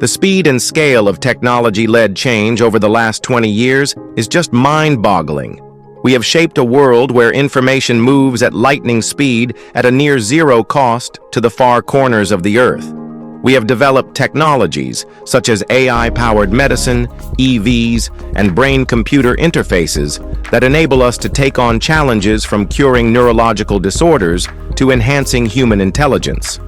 The speed and scale of technology-led change over the last 20 years is just mind-boggling. We have shaped a world where information moves at lightning speed at a near zero cost to the far corners of the earth. We have developed technologies such as AI-powered medicine, EVs, and brain-computer interfaces that enable us to take on challenges from curing neurological disorders to enhancing human intelligence.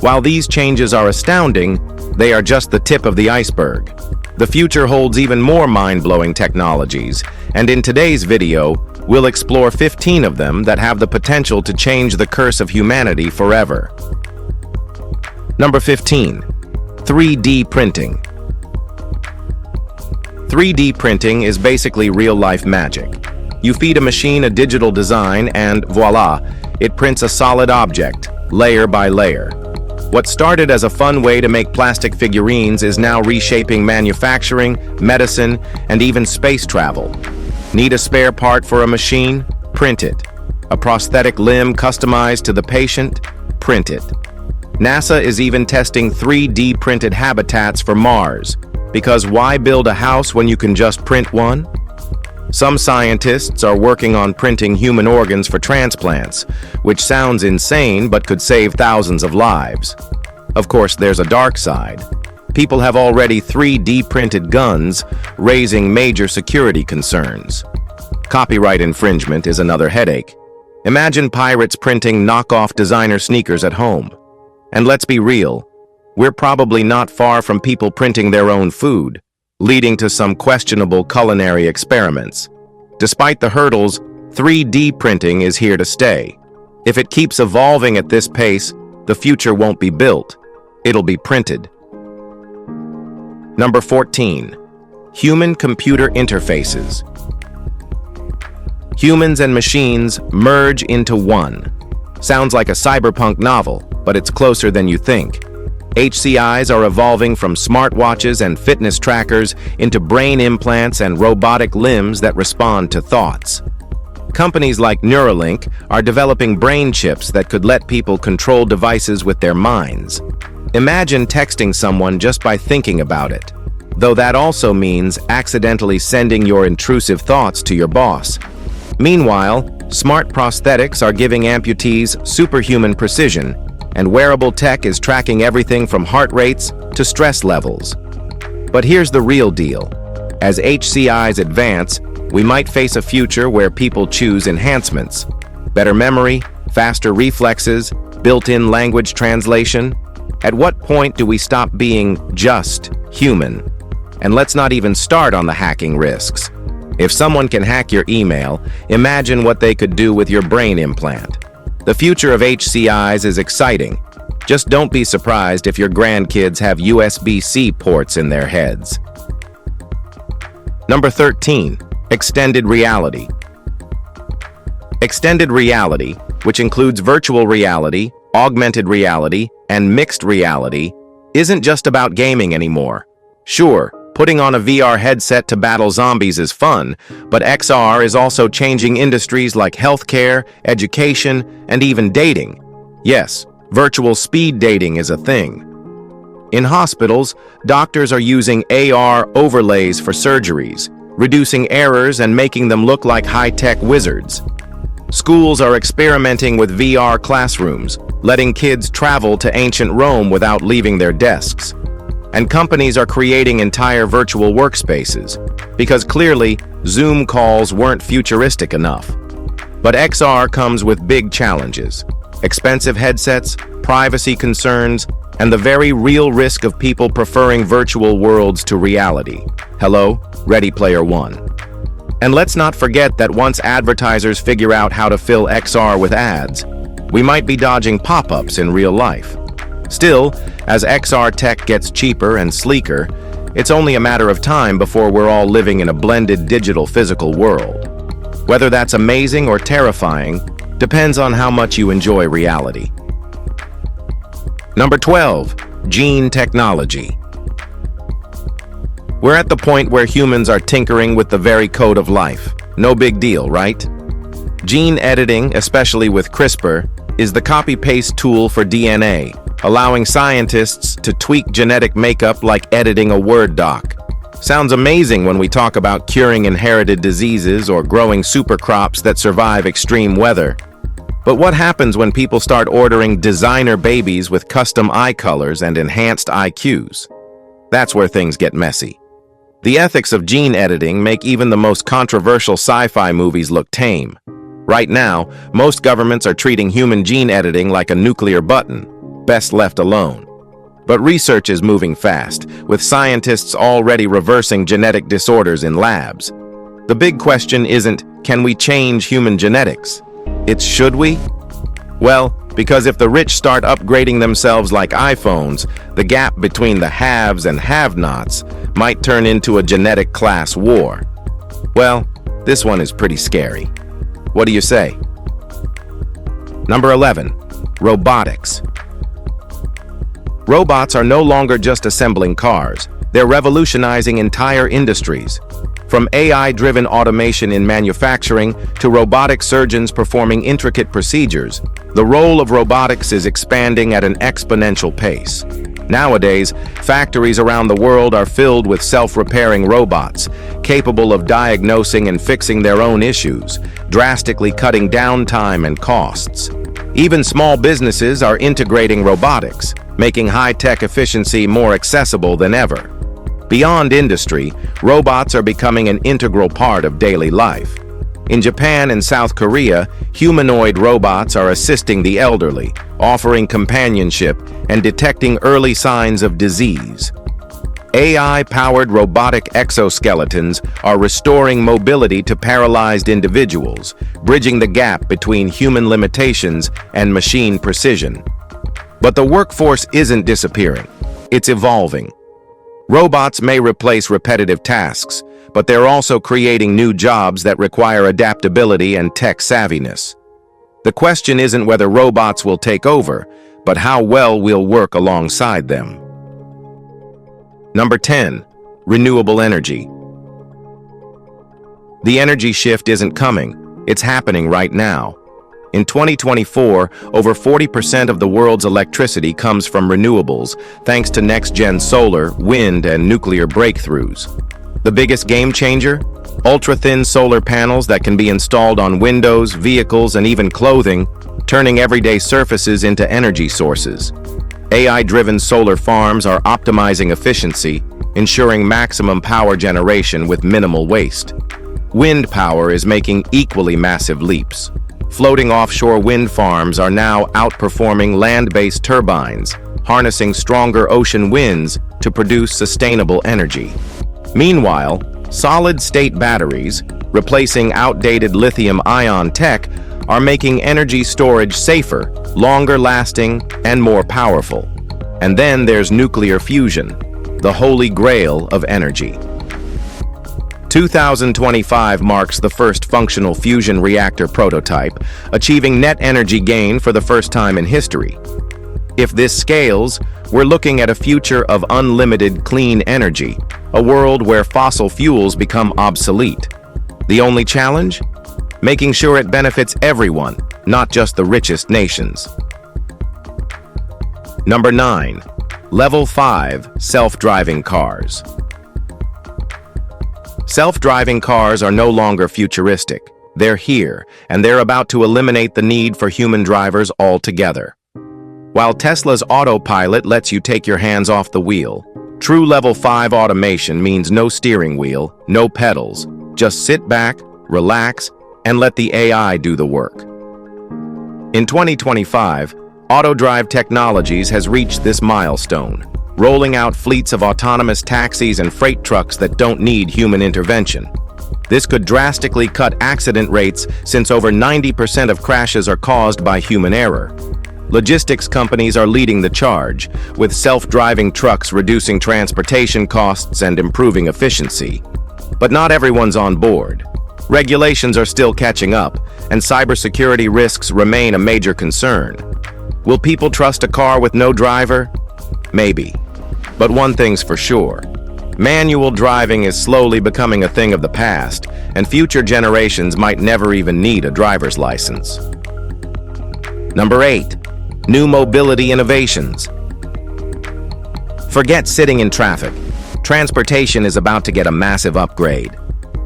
While these changes are astounding, they are just the tip of the iceberg. The future holds even more mind-blowing technologies, and in today's video, we'll explore 15 of them that have the potential to change the curse of humanity forever. Number 15. 3D printing. 3D printing is basically real-life magic. You feed a machine a digital design and voila, it prints a solid object, layer by layer. What started as a fun way to make plastic figurines is now reshaping manufacturing, medicine, and even space travel. Need a spare part for a machine? Print it. A prosthetic limb customized to the patient? Print it. NASA is even testing 3D printed habitats for Mars, because why build a house when you can just print one? Some scientists are working on printing human organs for transplants, which sounds insane but could save thousands of lives. Of course, there's a dark side. People have already 3D printed guns, raising major security concerns. Copyright infringement is another headache. Imagine pirates printing knockoff designer sneakers at home. And let's be real, we're probably not far from people printing their own food, leading to some questionable culinary experiments. Despite the hurdles, 3D printing is here to stay. If it keeps evolving at this pace, the future won't be built, it'll be printed. Number 14. Human-computer interfaces. Humans and machines merge into one. Sounds like a cyberpunk novel, but it's closer than you think. HCIs are evolving from smartwatches and fitness trackers into brain implants and robotic limbs that respond to thoughts. Companies like Neuralink are developing brain chips that could let people control devices with their minds. Imagine texting someone just by thinking about it, though that also means accidentally sending your intrusive thoughts to your boss. Meanwhile, smart prosthetics are giving amputees superhuman precision, and wearable tech is tracking everything from heart rates to stress levels. But here's the real deal. As HCIs advance, we might face a future where people choose enhancements. Better memory, faster reflexes, built-in language translation. At what point do we stop being just human? And let's not even start on the hacking risks. If someone can hack your email, imagine what they could do with your brain implant. The future of HCIs is exciting. Just don't be surprised if your grandkids have USB-C ports in their heads. Number 13. Extended reality. Extended reality, which includes virtual reality, augmented reality, and mixed reality, isn't just about gaming anymore. Sure, putting on a VR headset to battle zombies is fun, but XR is also changing industries like healthcare, education, and even dating. Yes, virtual speed dating is a thing. In hospitals, doctors are using AR overlays for surgeries, reducing errors and making them look like high-tech wizards. Schools are experimenting with VR classrooms, letting kids travel to ancient Rome without leaving their desks. And companies are creating entire virtual workspaces, because clearly, Zoom calls weren't futuristic enough. But XR comes with big challenges: expensive headsets, privacy concerns, and the very real risk of people preferring virtual worlds to reality. Hello, Ready Player One. And let's not forget that once advertisers figure out how to fill XR with ads, we might be dodging pop-ups in real life. Still, as XR tech gets cheaper and sleeker, it's only a matter of time before we're all living in a blended digital-physical world. Whether that's amazing or terrifying depends on how much you enjoy reality. Number 12. Gene technology. We're at the point where humans are tinkering with the very code of life. No big deal, right? Gene editing, especially with CRISPR, is the copy-paste tool for DNA, allowing scientists to tweak genetic makeup like editing a Word doc. Sounds amazing when we talk about curing inherited diseases or growing supercrops that survive extreme weather. But what happens when people start ordering designer babies with custom eye colors and enhanced IQs? That's where things get messy. The ethics of gene editing make even the most controversial sci-fi movies look tame. Right now, most governments are treating human gene editing like a nuclear button, best left alone. But research is moving fast, with scientists already reversing genetic disorders in labs. The big question isn't, can we change human genetics? It's, should we? Well, because if the rich start upgrading themselves like iPhones, the gap between the haves and have-nots might turn into a genetic class war. Well, this one is pretty scary. What do you say? Number 11, robotics. Robots are no longer just assembling cars. They're revolutionizing entire industries. From AI-driven automation in manufacturing to robotic surgeons performing intricate procedures, the role of robotics is expanding at an exponential pace. Nowadays, factories around the world are filled with self-repairing robots, capable of diagnosing and fixing their own issues, drastically cutting downtime and costs. Even small businesses are integrating robotics, making high-tech efficiency more accessible than ever. Beyond industry, robots are becoming an integral part of daily life. In Japan and South Korea, humanoid robots are assisting the elderly, offering companionship and detecting early signs of disease. AI-powered robotic exoskeletons are restoring mobility to paralyzed individuals, bridging the gap between human limitations and machine precision. But the workforce isn't disappearing. It's evolving. Robots may replace repetitive tasks, but they're also creating new jobs that require adaptability and tech savviness. The question isn't whether robots will take over, but how well we'll work alongside them. Number 10, renewable energy. The energy shift isn't coming, it's happening right now. In 2024, over 40% of the world's electricity comes from renewables, thanks to next-gen solar, wind, and nuclear breakthroughs. The biggest game changer? Ultra-thin solar panels that can be installed on windows, vehicles, and even clothing, turning everyday surfaces into energy sources. AI-driven solar farms are optimizing efficiency, ensuring maximum power generation with minimal waste. Wind power is making equally massive leaps. Floating offshore wind farms are now outperforming land-based turbines, harnessing stronger ocean winds to produce sustainable energy. Meanwhile, solid-state batteries, replacing outdated lithium-ion tech, are making energy storage safer, longer-lasting, and more powerful. And then there's nuclear fusion, the holy grail of energy. 2025 marks the first functional fusion reactor prototype, achieving net energy gain for the first time in history. If this scales, we're looking at a future of unlimited clean energy, a world where fossil fuels become obsolete. The only challenge? Making sure it benefits everyone, not just the richest nations. Number 9, Level 5 self-driving cars. Self-driving cars are no longer futuristic. They're here, and they're about to eliminate the need for human drivers altogether. While Tesla's autopilot lets you take your hands off the wheel, true Level 5 automation means no steering wheel, no pedals. Just sit back, relax, and let the AI do the work. In 2025, AutoDrive Technologies has reached this milestone, rolling out fleets of autonomous taxis and freight trucks that don't need human intervention. This could drastically cut accident rates since over 90% of crashes are caused by human error. Logistics companies are leading the charge, with self-driving trucks reducing transportation costs and improving efficiency. But not everyone's on board. Regulations are still catching up, and cybersecurity risks remain a major concern. Will people trust a car with no driver? Maybe. But one thing's for sure. Manual driving is slowly becoming a thing of the past, and future generations might never even need a driver's license. Number 8, New mobility innovations. Forget sitting in traffic. Transportation is about to get a massive upgrade.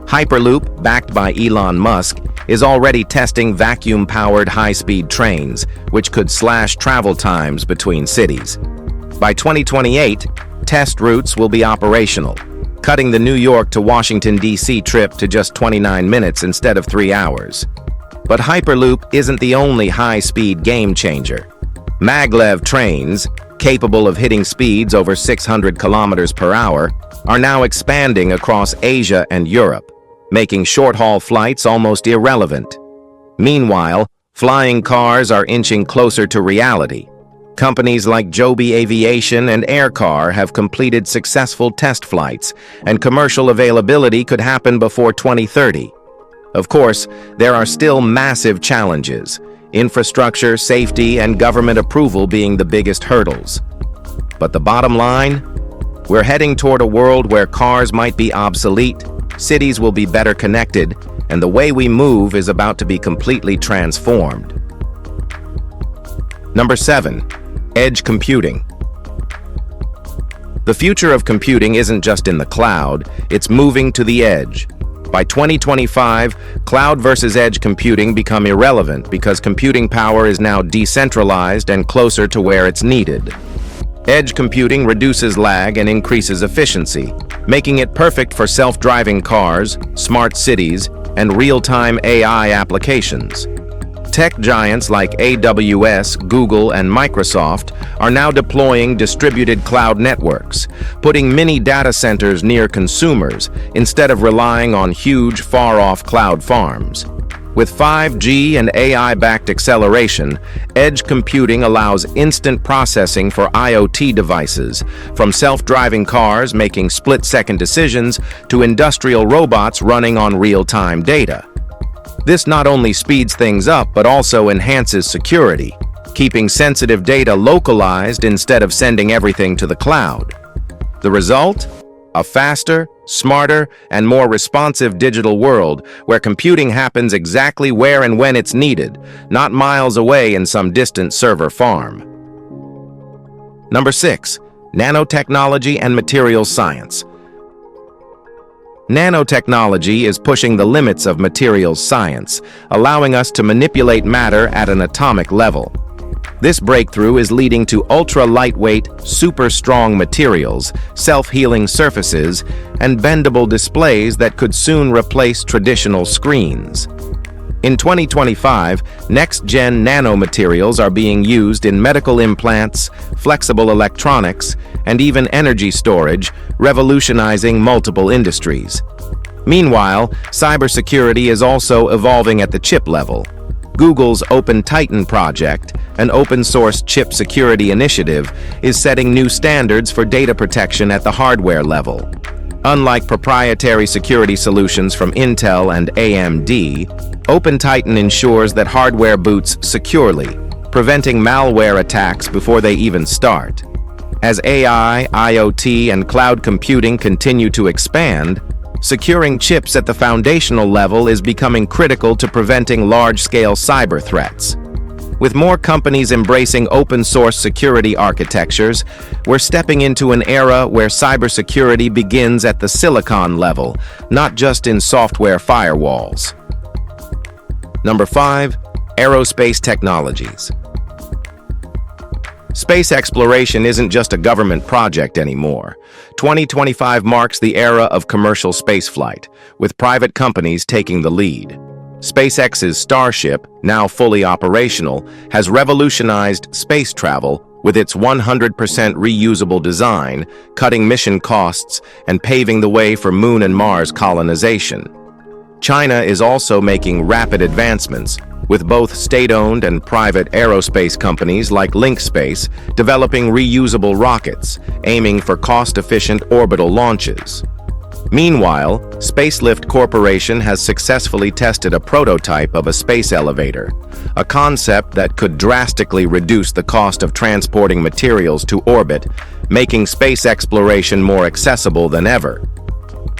Hyperloop, backed by Elon Musk, is already testing vacuum-powered high-speed trains, which could slash travel times between cities. By 2028, test routes will be operational, cutting the New York to Washington, D.C. trip to just 29 minutes instead of 3 hours. But Hyperloop isn't the only high-speed game-changer. Maglev trains, capable of hitting speeds over 600 kilometers per hour, are now expanding across Asia and Europe, making short-haul flights almost irrelevant. Meanwhile, flying cars are inching closer to reality. Companies like Joby Aviation and Aircar have completed successful test flights, and commercial availability could happen before 2030. Of course, there are still massive challenges, infrastructure, safety, and government approval being the biggest hurdles. But the bottom line? We're heading toward a world where cars might be obsolete, cities will be better connected, and the way we move is about to be completely transformed. Number 7. Edge computing. The future of computing isn't just in the cloud, it's moving to the edge. By 2025, cloud versus edge computing become irrelevant because computing power is now decentralized and closer to where it's needed. Edge computing reduces lag and increases efficiency, making it perfect for self-driving cars, smart cities, and real-time AI applications. Tech giants like AWS, Google, and Microsoft are now deploying distributed cloud networks, putting mini data centers near consumers instead of relying on huge, far-off cloud farms. With 5G and AI-backed acceleration, edge computing allows instant processing for IoT devices, from self-driving cars making split-second decisions to industrial robots running on real-time data. This not only speeds things up, but also enhances security, keeping sensitive data localized instead of sending everything to the cloud. The result? A faster, smarter, and more responsive digital world where computing happens exactly where and when it's needed, not miles away in some distant server farm. Number 6. Nanotechnology and materials science. Nanotechnology is pushing the limits of materials science, allowing us to manipulate matter at an atomic level. This breakthrough is leading to ultra-lightweight, super-strong materials, self-healing surfaces, and bendable displays that could soon replace traditional screens. In 2025, next-gen nanomaterials are being used in medical implants, flexible electronics, and even energy storage, revolutionizing multiple industries. Meanwhile, cybersecurity is also evolving at the chip level. Google's Open Titan project, an open-source chip security initiative, is setting new standards for data protection at the hardware level. Unlike proprietary security solutions from Intel and AMD, Open Titan ensures that hardware boots securely, preventing malware attacks before they even start. As AI, IoT, and cloud computing continue to expand, securing chips at the foundational level is becoming critical to preventing large-scale cyber threats. With more companies embracing open-source security architectures, we're stepping into an era where cybersecurity begins at the silicon level, not just in software firewalls. Number 5. Aerospace technologies. Space exploration isn't just a government project anymore. 2025 marks the era of commercial spaceflight, with private companies taking the lead. SpaceX's Starship, now fully operational, has revolutionized space travel with its 100% reusable design, cutting mission costs and paving the way for Moon and Mars colonization. China is also making rapid advancements, with both state-owned and private aerospace companies like Link Space developing reusable rockets, aiming for cost-efficient orbital launches. Meanwhile, Spacelift Corporation has successfully tested a prototype of a space elevator, a concept that could drastically reduce the cost of transporting materials to orbit, making space exploration more accessible than ever.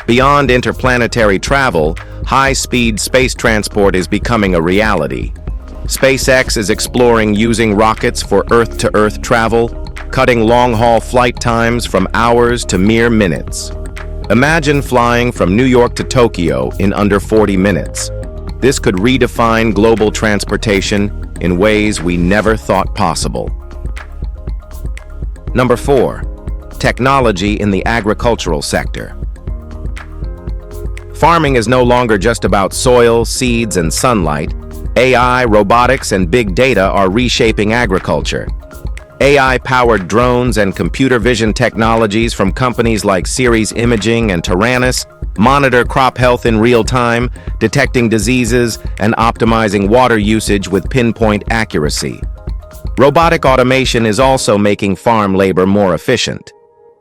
Beyond interplanetary travel, high-speed space transport is becoming a reality. SpaceX is exploring using rockets for Earth-to-Earth travel, cutting long-haul flight times from hours to mere minutes. Imagine flying from New York to Tokyo in under 40 minutes. This could redefine global transportation in ways we never thought possible. Number 4. Technology in the agricultural sector. Farming is no longer just about soil, seeds, and sunlight. AI, robotics, and big data are reshaping agriculture. AI-powered drones and computer vision technologies from companies like Ceres Imaging and Tyrannus monitor crop health in real time, detecting diseases and optimizing water usage with pinpoint accuracy. Robotic automation is also making farm labor more efficient.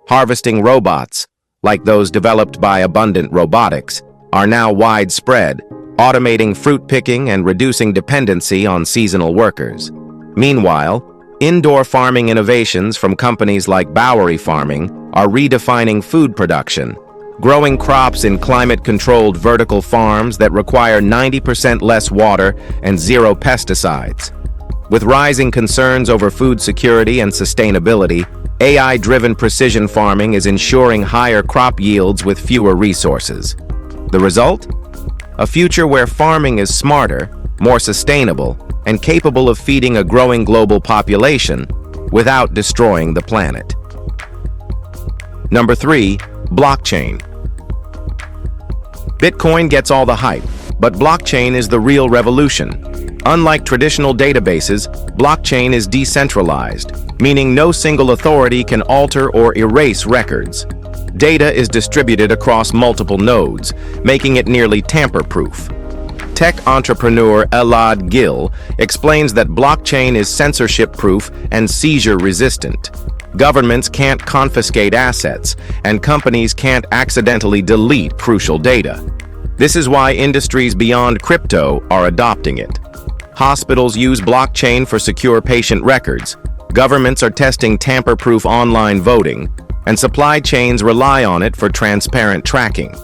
Harvesting robots, like those developed by Abundant Robotics, are now widespread, automating fruit picking and reducing dependency on seasonal workers. Meanwhile, indoor farming innovations from companies like Bowery Farming are redefining food production, growing crops in climate-controlled vertical farms that require 90% less water and zero pesticides. With rising concerns over food security and sustainability, AI-driven precision farming is ensuring higher crop yields with fewer resources. The result? A future where farming is smarter, more sustainable, and capable of feeding a growing global population without destroying the planet. Number 3. Blockchain. Bitcoin gets all the hype, but blockchain is the real revolution. Unlike traditional databases, blockchain is decentralized, meaning no single authority can alter or erase records. Data is distributed across multiple nodes, making it nearly tamper-proof. Tech entrepreneur Elad Gil explains that blockchain is censorship-proof and seizure-resistant. Governments can't confiscate assets, and companies can't accidentally delete crucial data. This is why industries beyond crypto are adopting it. Hospitals use blockchain for secure patient records. Governments are testing tamper-proof online voting, and supply chains rely on it for transparent tracking.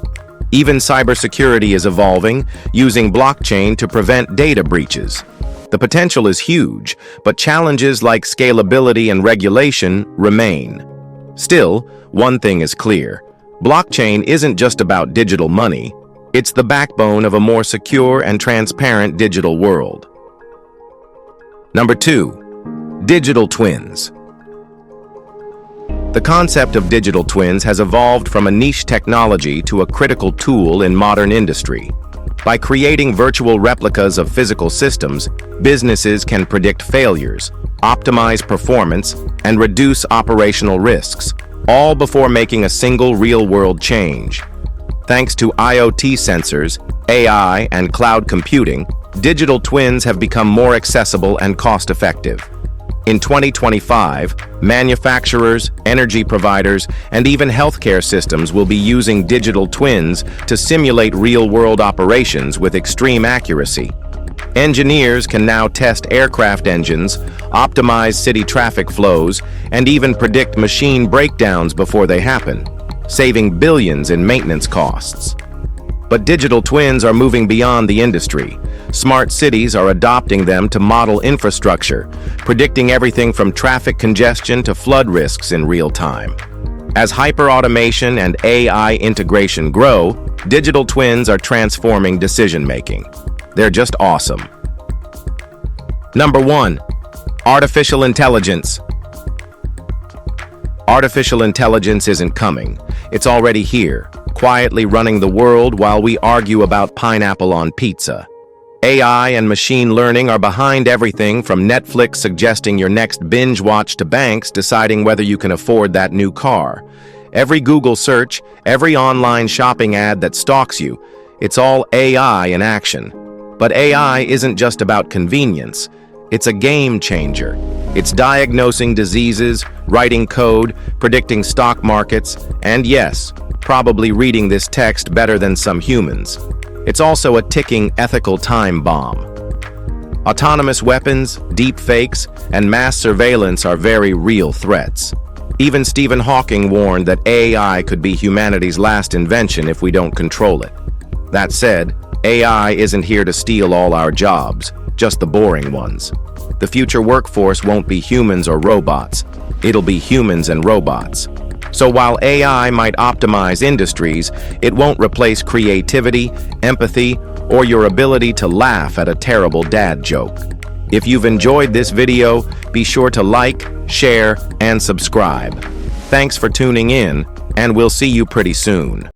Even cybersecurity is evolving, using blockchain to prevent data breaches. The potential is huge, but challenges like scalability and regulation remain. Still, one thing is clear. Blockchain isn't just about digital money. It's the backbone of a more secure and transparent digital world. Number 2. Digital twins. The concept of digital twins has evolved from a niche technology to a critical tool in modern industry. By creating virtual replicas of physical systems, businesses can predict failures, optimize performance, and reduce operational risks, all before making a single real-world change. Thanks to IoT sensors, AI, and cloud computing, digital twins have become more accessible and cost-effective. In 2025, manufacturers, energy providers, and even healthcare systems will be using digital twins to simulate real-world operations with extreme accuracy. Engineers can now test aircraft engines, optimize city traffic flows, and even predict machine breakdowns before they happen, saving billions in maintenance costs. But digital twins are moving beyond the industry. Smart cities are adopting them to model infrastructure, predicting everything from traffic congestion to flood risks in real time. As hyper-automation and AI integration grow, digital twins are transforming decision-making. They're just awesome. Number 1. Artificial intelligence. Artificial intelligence isn't coming. It's already here, quietly running the world while we argue about pineapple on pizza. AI and machine learning are behind everything from Netflix suggesting your next binge watch to banks deciding whether you can afford that new car. Every Google search, every online shopping ad that stalks you, it's all AI in action. But AI isn't just about convenience. It's a game changer. It's diagnosing diseases, writing code, predicting stock markets, and yes, probably reading this text better than some humans. It's also a ticking ethical time bomb. Autonomous weapons, deep fakes, and mass surveillance are very real threats. Even Stephen Hawking warned that AI could be humanity's last invention if we don't control it. That said, AI isn't here to steal all our jobs. just the boring ones. The future workforce won't be humans or robots. It'll be humans and robots. So while AI might optimize industries, it won't replace creativity, empathy, or your ability to laugh at a terrible dad joke. If you've enjoyed this video, be sure to like, share, and subscribe. Thanks for tuning in, and we'll see you pretty soon.